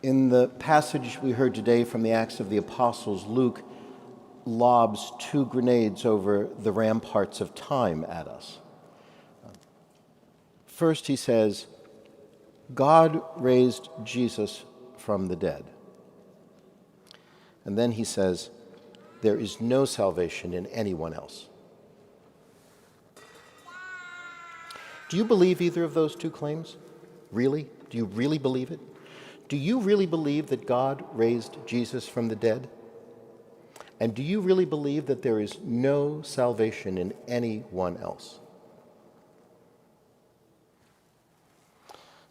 In the passage we heard today from the Acts of the Apostles, Luke lobs two grenades over the ramparts of time at us. First, he says, God raised Jesus from the dead. And then he says, there is no salvation in anyone else. Do you believe either of those two claims? Really? Do you really believe it? Do you really believe that God raised Jesus from the dead? And do you really believe that there is no salvation in anyone else?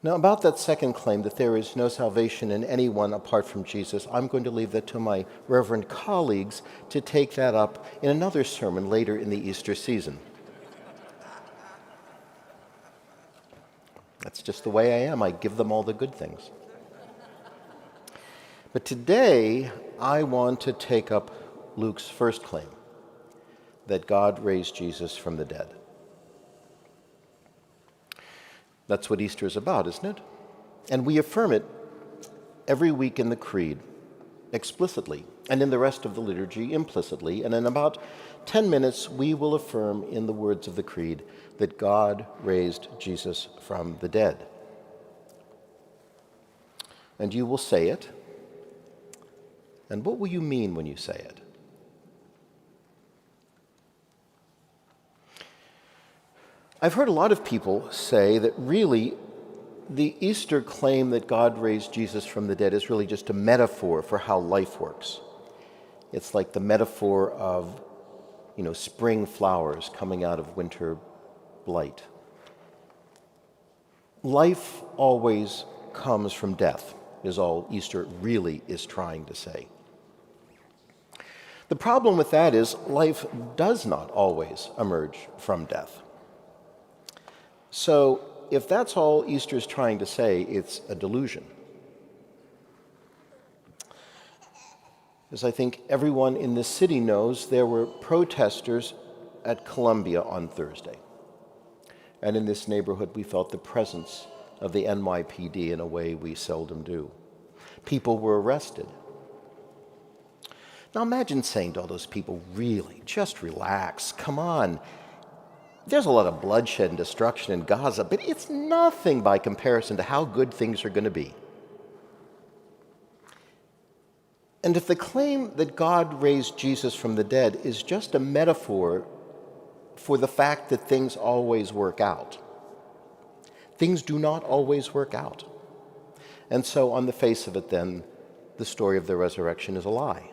Now, about that second claim, that there is no salvation in anyone apart from Jesus, I'm going to leave that to my reverend colleagues to take that up in another sermon later in the Easter season. That's just the way I am. I give them all the good things. But today, I want to take up Luke's first claim, that God raised Jesus from the dead. That's what Easter is about, isn't it? And we affirm it every week in the Creed, explicitly, and in the rest of the liturgy, implicitly. And in about 10 minutes, we will affirm in the words of the Creed that God raised Jesus from the dead. And you will say it. And what will you mean when you say it? I've heard a lot of people say that really the Easter claim that God raised Jesus from the dead is really just a metaphor for how life works. It's like the metaphor of, spring flowers coming out of winter blight. Life always comes from death, is all Easter really is trying to say. The problem with that is life does not always emerge from death. So if that's all Easter is trying to say, it's a delusion. As I think everyone in this city knows, there were protesters at Columbia on Thursday. And in this neighborhood, we felt the presence of the NYPD in a way we seldom do. People were arrested. Now imagine saying to all those people, really, just relax, come on. There's a lot of bloodshed and destruction in Gaza, but it's nothing by comparison to how good things are going to be. And if the claim that God raised Jesus from the dead is just a metaphor for the fact that things always work out, things do not always work out. And so on the face of it, then, the story of the resurrection is a lie.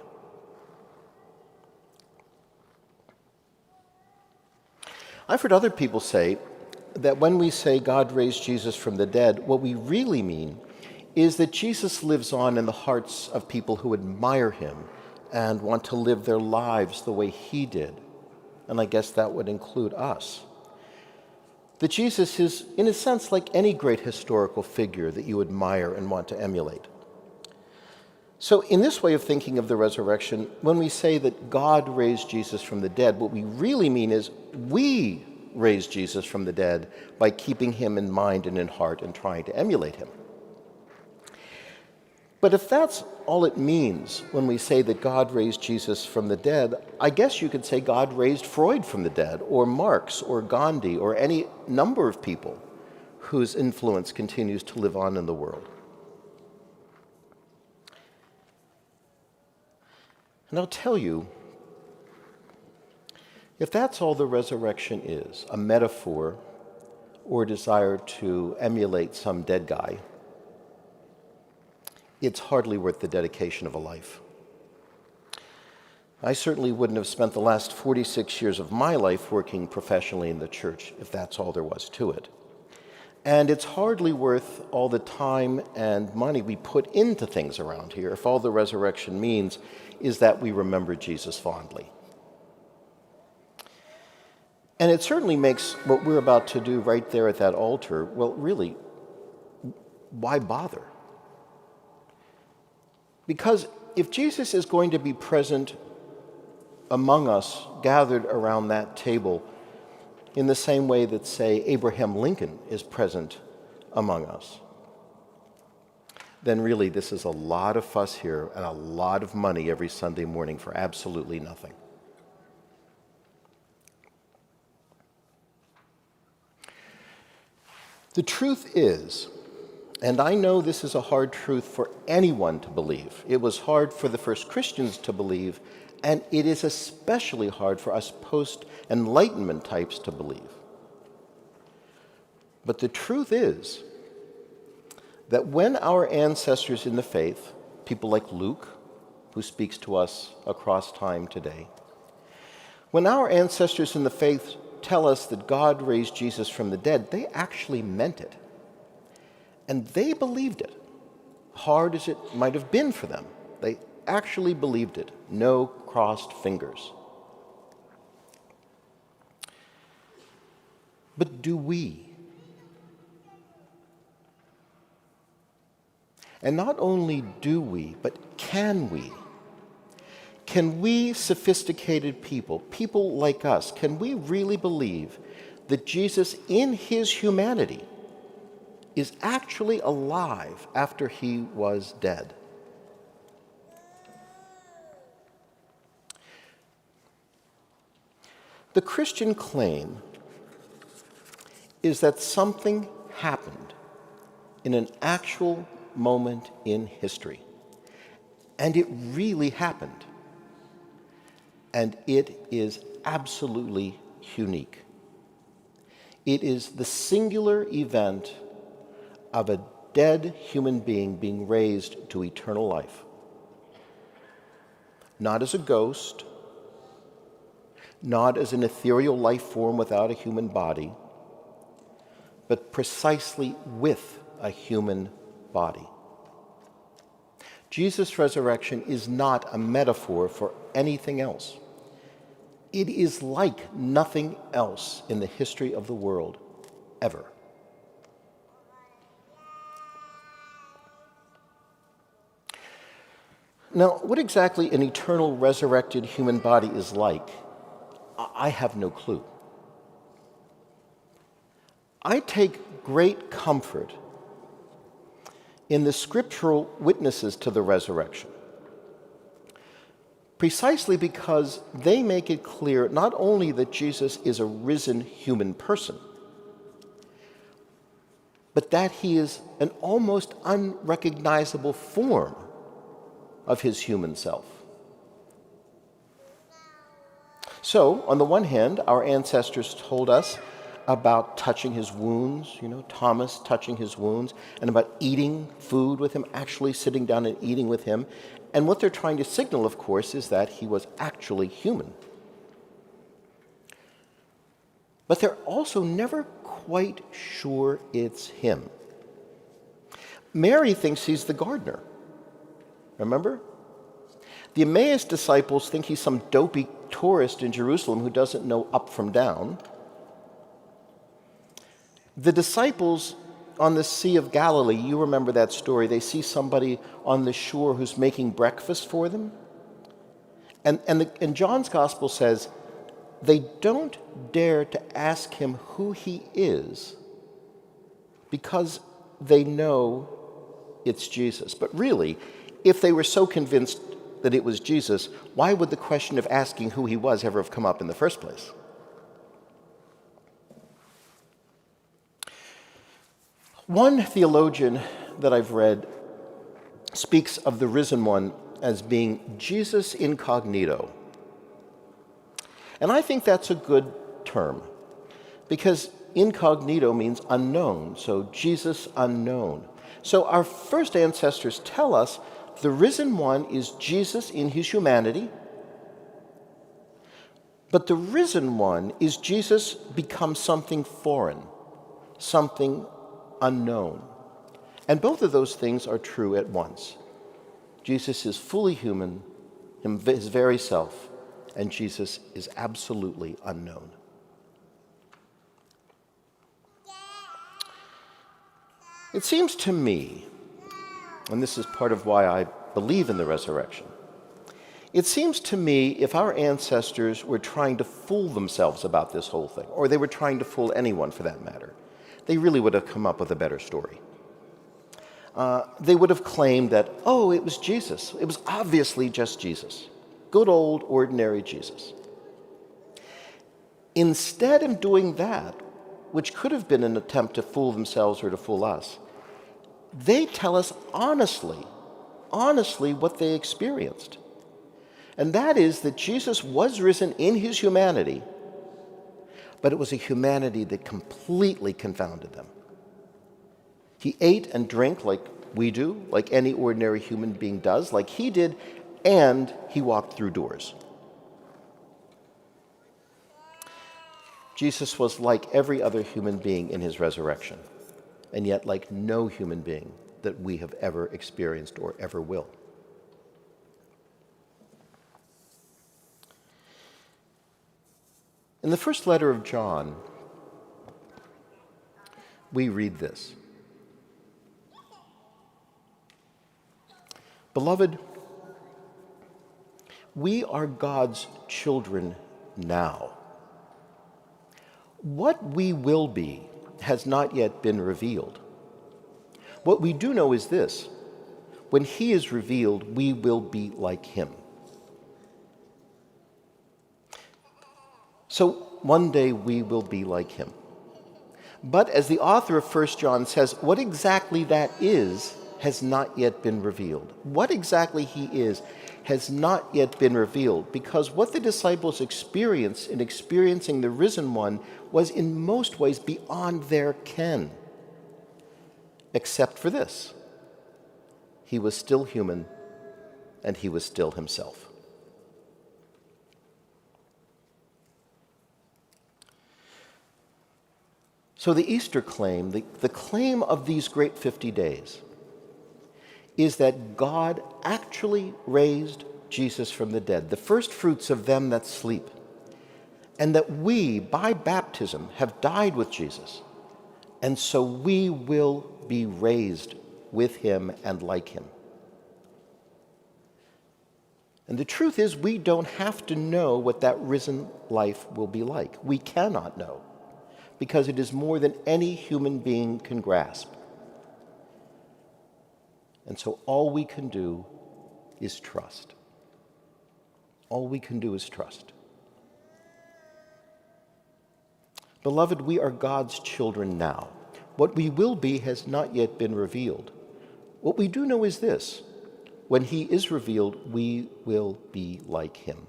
I've heard other people say that when we say God raised Jesus from the dead, what we really mean is that Jesus lives on in the hearts of people who admire him and want to live their lives the way he did. And I guess that would include us. That Jesus is, in a sense, like any great historical figure that you admire and want to emulate. So in this way of thinking of the resurrection, when we say that God raised Jesus from the dead, what we really mean is we raised Jesus from the dead by keeping him in mind and in heart and trying to emulate him. But if that's all it means when we say that God raised Jesus from the dead, I guess you could say God raised Freud from the dead, or Marx, or Gandhi, or any number of people whose influence continues to live on in the world. And I'll tell you, if that's all the resurrection is, a metaphor or a desire to emulate some dead guy, it's hardly worth the dedication of a life. I certainly wouldn't have spent the last 46 years of my life working professionally in the church if that's all there was to it. And it's hardly worth all the time and money we put into things around here if all the resurrection means is that we remember Jesus fondly. And it certainly makes what we're about to do right there at that altar, well, really, why bother? Because if Jesus is going to be present among us, gathered around that table, in the same way that, say, Abraham Lincoln is present among us, then really this is a lot of fuss here and a lot of money every Sunday morning for absolutely nothing. The truth is, and I know this is a hard truth for anyone to believe. It was hard for the first Christians to believe, and it is especially hard for us post-Enlightenment types to believe. But the truth is that when our ancestors in the faith, people like Luke, who speaks to us across time today, when our ancestors in the faith tell us that God raised Jesus from the dead, they actually meant it. And they believed it, hard as it might have been for them. They actually believed it. No crossed fingers. But do we? And not only do we, but can we? Can we sophisticated people, people like us, can we really believe that Jesus in his humanity is actually alive after he was dead? The Christian claim is that something happened in an actual moment in history. And it really happened. And it is absolutely unique. It is the singular event of a dead human being being raised to eternal life. Not as a ghost, not as an ethereal life form without a human body, but precisely with a human body. Jesus' resurrection is not a metaphor for anything else. It is like nothing else in the history of the world, ever. Now, what exactly an eternal resurrected human body is like, I have no clue. I take great comfort in the scriptural witnesses to the resurrection, precisely because they make it clear not only that Jesus is a risen human person, but that he is an almost unrecognizable form of his human self. So, on the one hand, our ancestors told us about touching his wounds, Thomas touching his wounds, and about eating food with him, actually sitting down and eating with him. And what they're trying to signal, of course, is that he was actually human. But they're also never quite sure it's him. Mary thinks he's the gardener. Remember? The Emmaus disciples think he's some dopey tourist in Jerusalem who doesn't know up from down. The disciples on the Sea of Galilee, you remember that story, they see somebody on the shore who's making breakfast for them. And John's gospel says they don't dare to ask him who he is because they know it's Jesus. But really, if they were so convinced that it was Jesus, why would the question of asking who he was ever have come up in the first place? One theologian that I've read speaks of the risen one as being Jesus incognito. And I think that's a good term, because incognito means unknown, so Jesus unknown. So our first ancestors tell us the risen one is Jesus in his humanity, but the risen one is Jesus become something foreign, something unknown. And both of those things are true at once. Jesus is fully human, his very self, and Jesus is absolutely unknown. It seems to me, and this is part of why I believe in the resurrection, it seems to me if our ancestors were trying to fool themselves about this whole thing, or they were trying to fool anyone for that matter, they really would have come up with a better story. they would have claimed that, oh, it was Jesus. It was obviously just Jesus. Good old ordinary Jesus. Instead of doing that, which could have been an attempt to fool themselves or to fool us, they tell us honestly what they experienced. And that is that Jesus was risen in his humanity, but it was a humanity that completely confounded them. He ate and drank like we do, like any ordinary human being does, like he did, and he walked through doors. Jesus was like every other human being in his resurrection, and yet like no human being that we have ever experienced or ever will. In the first letter of John, we read this. Beloved, we are God's children now. What we will be has not yet been revealed. What we do know is this: when he is revealed, we will be like him. So one day we will be like him. But as the author of 1 John says, what exactly that is has not yet been revealed. What exactly he is has not yet been revealed, because what the disciples experienced in experiencing the risen one was in most ways beyond their ken. Except for this: he was still human and he was still himself. So the Easter claim, the claim of these great 50 days, is that God actually raised Jesus from the dead, the first fruits of them that sleep, and that we, by baptism, have died with Jesus, and so we will be raised with him and like him. And the truth is, we don't have to know what that risen life will be like. We cannot know, because it is more than any human being can grasp. And so all we can do is trust. All we can do is trust. Beloved, we are God's children now. What we will be has not yet been revealed. What we do know is this: when he is revealed, we will be like him.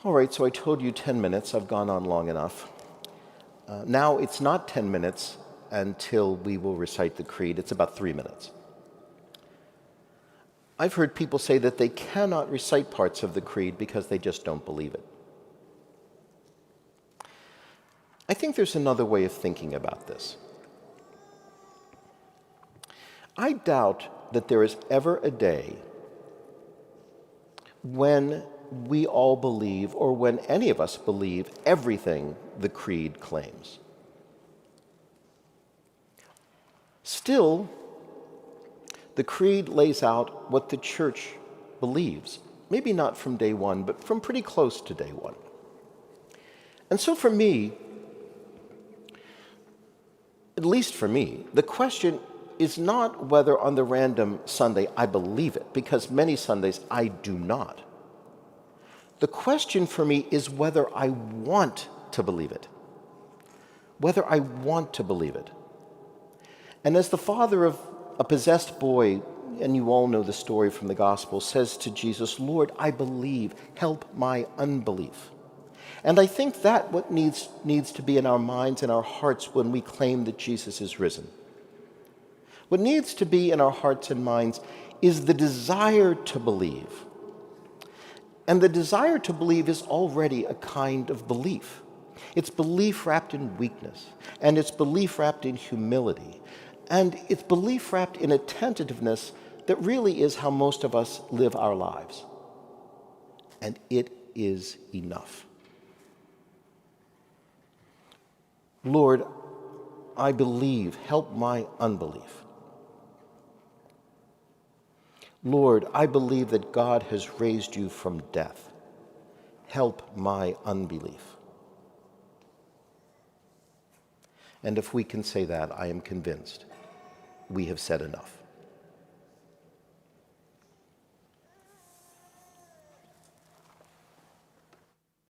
All right, so I told you 10 minutes. I've gone on long enough. Now it's not 10 minutes until we will recite the creed. It's about 3 minutes. I've heard people say that they cannot recite parts of the creed because they just don't believe it. I think there's another way of thinking about this. I doubt that there is ever a day when we all believe, or when any of us believe, everything the creed claims. Still, the creed lays out what the church believes, maybe not from day one, but from pretty close to day one. And so for me, at least for me, the question is not whether on the random Sunday I believe it, because many Sundays I do not. The question for me is whether I want to believe it. Whether I want to believe it. And as the father of a possessed boy, and you all know the story from the Gospel, says to Jesus, "Lord, I believe, help my unbelief." And I think that what needs to be in our minds and our hearts when we claim that Jesus is risen. What needs to be in our hearts and minds is the desire to believe. And the desire to believe is already a kind of belief. It's belief wrapped in weakness, and it's belief wrapped in humility, and it's belief wrapped in a tentativeness that really is how most of us live our lives. And it is enough. Lord, I believe, help my unbelief. Lord, I believe that God has raised you from death. Help my unbelief. And if we can say that, I am convinced we have said enough.